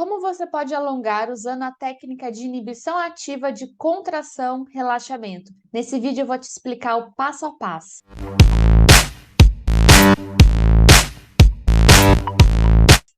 Como você pode alongar usando a técnica de inibição ativa de contração, relaxamento? Nesse vídeo eu vou te explicar o passo a passo.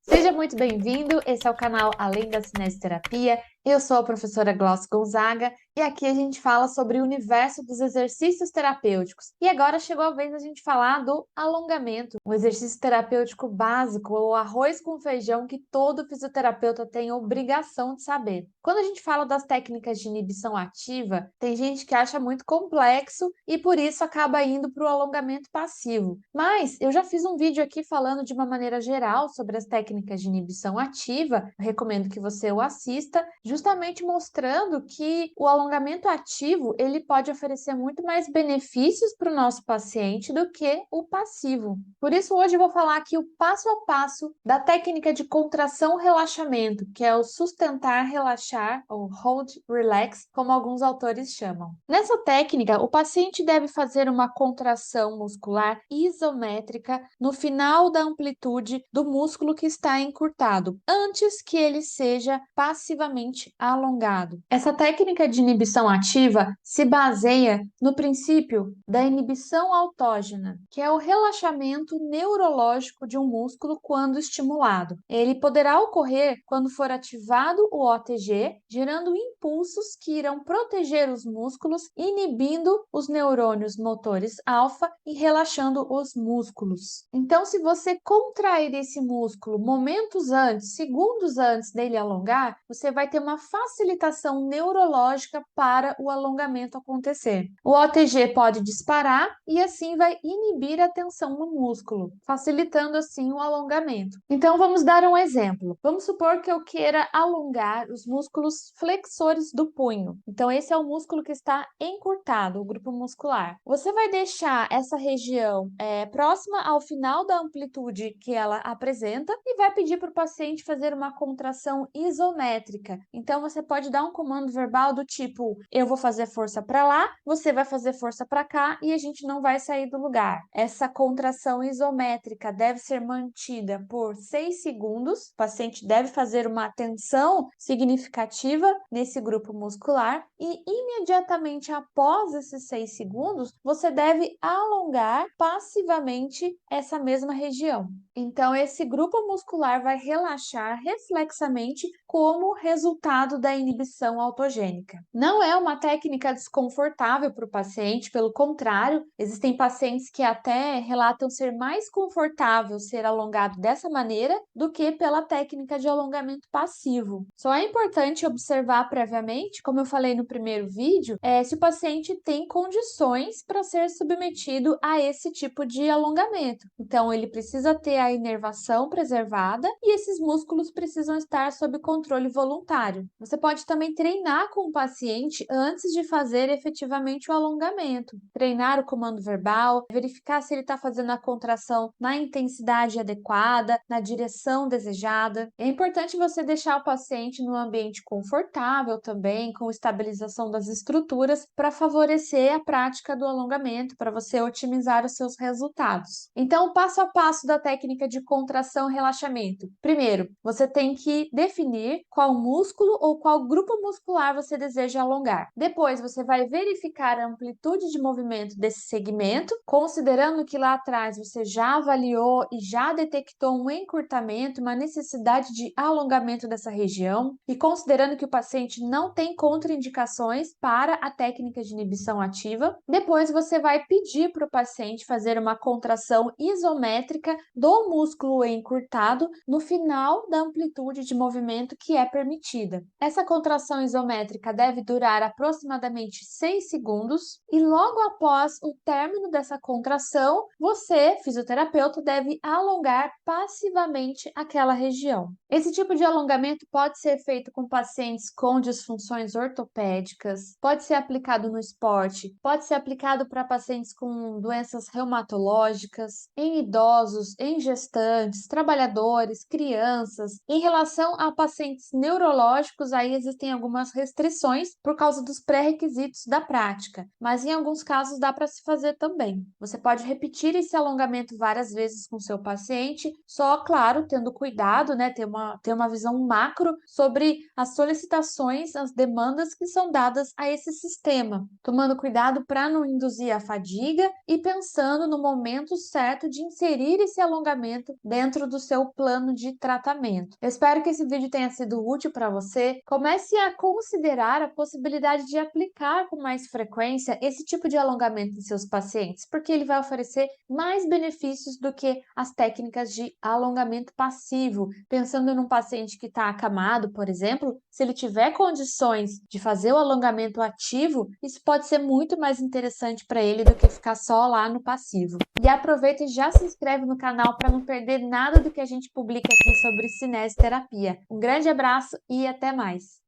Seja muito bem-vindo, esse é o canal Além da Cinesterapia. Eu sou a professora Glaucia Gonzaga e aqui a gente fala sobre o universo dos exercícios terapêuticos. E agora chegou a vez da gente falar do alongamento, um exercício terapêutico básico, o arroz com feijão que todo fisioterapeuta tem obrigação de saber. Quando a gente fala das técnicas de inibição ativa, tem gente que acha muito complexo e por isso acaba indo para o alongamento passivo. Mas eu já fiz um vídeo aqui falando de uma maneira geral sobre as técnicas de inibição ativa, eu recomendo que você o assista, justamente mostrando que o alongamento ativo ele pode oferecer muito mais benefícios para o nosso paciente do que o passivo. Por isso hoje eu vou falar aqui o passo a passo da técnica de contração-relaxamento, que é o sustentar, relaxar, ou hold, relax, como alguns autores chamam. Nessa técnica, o paciente deve fazer uma contração muscular isométrica no final da amplitude do músculo que está encurtado, antes que ele seja passivamente alongado. Essa técnica de inibição ativa se baseia no princípio da inibição autógena, que é o relaxamento neurológico de um músculo quando estimulado. Ele poderá ocorrer quando for ativado o OTG, gerando impulsos que irão proteger os músculos, inibindo os neurônios motores alfa e relaxando os músculos. Então, se você contrair esse músculo momentos antes, segundos antes dele alongar, você vai ter uma facilitação neurológica para o alongamento acontecer. O OTG pode disparar e assim vai inibir a tensão no músculo, facilitando assim o alongamento. Então vamos dar um exemplo. Vamos supor que eu queira alongar os músculos flexores do punho. Então esse é o músculo que está encurtado, o grupo muscular. Você vai deixar essa região próxima ao final da amplitude que ela apresenta e vai pedir para o paciente fazer uma contração isométrica. Então você pode dar um comando verbal do tipo: eu vou fazer força para lá, você vai fazer força para cá e a gente não vai sair do lugar. Essa contração isométrica deve ser mantida por 6 segundos. O paciente deve fazer uma tensão significativa nesse grupo muscular e imediatamente após esses 6 segundos, você deve alongar passivamente essa mesma região. Então, esse grupo muscular vai relaxar reflexamente como resultado da inibição autogênica. Não é uma técnica desconfortável para o paciente, pelo contrário, existem pacientes que até relatam ser mais confortável ser alongado dessa maneira do que pela técnica de alongamento passivo. Só é importante observar previamente, como eu falei no primeiro vídeo, se o paciente tem condições para ser submetido a esse tipo de alongamento. Então, ele precisa ter a inervação preservada e esses músculos precisam estar sob controle voluntário. Você pode também treinar com o paciente antes de fazer efetivamente o alongamento. Treinar o comando verbal, verificar se ele está fazendo a contração na intensidade adequada, na direção desejada. É importante você deixar o paciente num ambiente confortável também, com estabilização das estruturas, para favorecer a prática do alongamento, para você otimizar os seus resultados. Então, o passo a passo da técnica de contração e relaxamento. Primeiro, você tem que definir qual músculo ou qual grupo muscular você deseja alongar. Depois, você vai verificar a amplitude de movimento desse segmento, considerando que lá atrás você já avaliou e já detectou um encurtamento, uma necessidade de alongamento dessa região, e considerando que o paciente não tem contraindicações para a técnica de inibição ativa. Depois, você vai pedir para o paciente fazer uma contração isométrica do músculo encurtado no final da amplitude de movimento que é permitida. Essa contração isométrica deve durar aproximadamente 6 segundos e logo após o término dessa contração, você, fisioterapeuta, deve alongar passivamente aquela região. Esse tipo de alongamento pode ser feito com pacientes com disfunções ortopédicas, pode ser aplicado no esporte, pode ser aplicado para pacientes com doenças reumatológicas, em idosos, em gestantes, trabalhadores, crianças. Em relação a pacientes neurológicos, oncológicos, aí existem algumas restrições por causa dos pré-requisitos da prática, mas em alguns casos dá para se fazer também. Você pode repetir esse alongamento várias vezes com seu paciente, só, claro, tendo cuidado, né, ter uma visão macro sobre as solicitações, as demandas que são dadas a esse sistema, tomando cuidado para não induzir a fadiga e pensando no momento certo de inserir esse alongamento dentro do seu plano de tratamento. Eu espero que esse vídeo tenha sido útil para você. Comece a considerar a possibilidade de aplicar com mais frequência esse tipo de alongamento em seus pacientes, porque ele vai oferecer mais benefícios do que as técnicas de alongamento passivo. Pensando num paciente que está acamado, por exemplo, se ele tiver condições de fazer o alongamento ativo, isso pode ser muito mais interessante para ele do que ficar só lá no passivo. E aproveita e já se inscreve no canal para não perder nada do que a gente publica aqui sobre cinesioterapia. Um grande abraço e até mais!